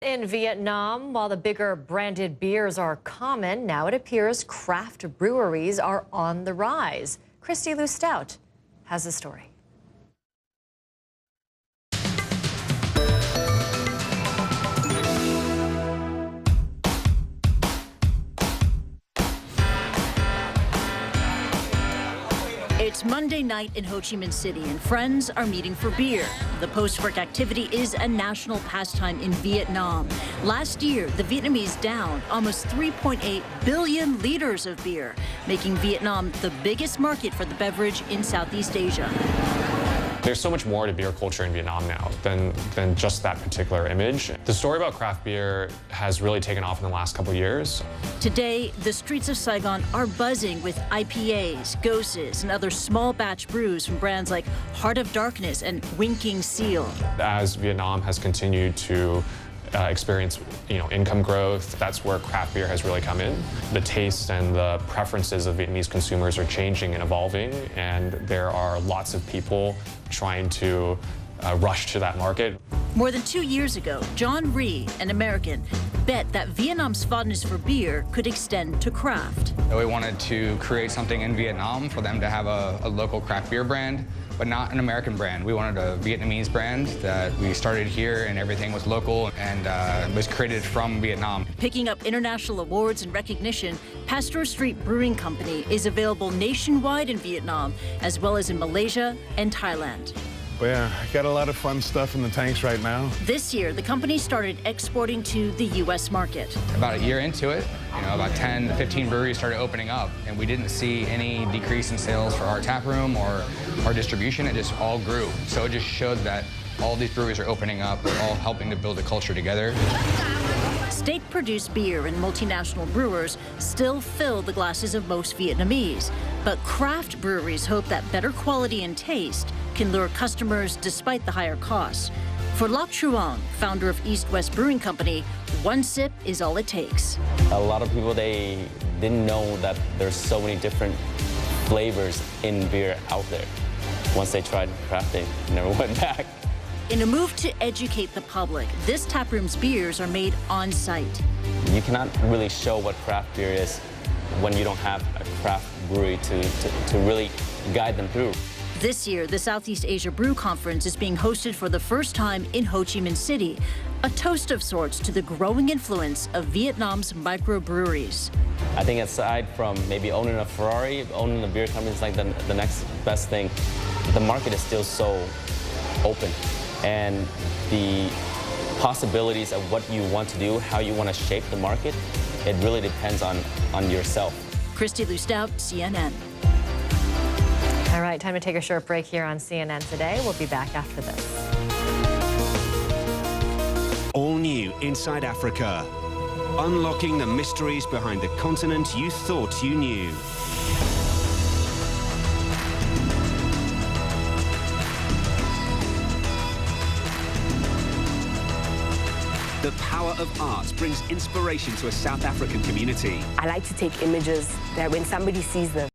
In Vietnam, while the bigger branded beers are common, now it appears craft breweries are on the rise. Christy Lou Stout has the story. It's Monday night in Ho Chi Minh City, and friends are meeting for beer. The post-work activity is a national pastime in Vietnam. Last year, the Vietnamese downed almost 3.8 billion liters of beer, making Vietnam the biggest market for the beverage in Southeast Asia. There's so much more to beer culture in Vietnam now than just that particular image. The story about craft beer has really taken off in the last couple of years. Today, the streets of Saigon are buzzing with IPAs, Goses, and other small batch brews from brands like Heart of Darkness and Winking Seal. As Vietnam has continued to experience income growth, that's where craft beer has really come in. The tastes and the preferences of Vietnamese consumers are changing and evolving, and there are lots of people trying to rush to that market. More than 2 years ago, John Rhee, an American, bet that Vietnam's fondness for beer could extend to craft. We wanted to create something in Vietnam for them to have a local craft beer brand, but not an American brand. We wanted a Vietnamese brand that we started here and everything was local and was created from Vietnam. Picking up international awards and recognition, Pasteur Street Brewing Company is available nationwide in Vietnam, as well as in Malaysia and Thailand. Well, yeah, I got a lot of fun stuff in the tanks right now. This year, the company started exporting to the U.S. market. About a year into it, about 10 to 15 breweries started opening up, and we didn't see any decrease in sales for our tap room or our distribution. It just all grew. So it just showed that all these breweries are opening up, they're all helping to build a culture together. State-produced beer and multinational brewers still fill the glasses of most Vietnamese, but craft breweries hope that better quality and taste can lure customers despite the higher costs. For Loc Truong, founder of East West Brewing Company, one sip is all it takes. A lot of people, they didn't know that there's so many different flavors in beer out there. Once they tried craft, they never went back. In a move to educate the public, this taproom's beers are made on site. You cannot really show what craft beer is when you don't have a craft brewery to really guide them through. This year, the Southeast Asia Brew Conference is being hosted for the first time in Ho Chi Minh City, a toast of sorts to the growing influence of Vietnam's microbreweries. I think aside from maybe owning a Ferrari, owning a beer company is like the next best thing. The market is still so open, and the possibilities of what you want to do, how you want to shape the market, it really depends on yourself. Christy Lou Stout, CNN. All right, time to take a short break here on CNN Today. We'll be back after this. All new Inside Africa. Unlocking the mysteries behind the continent you thought you knew. The power of art brings inspiration to a South African community. I like to take images that when somebody sees them,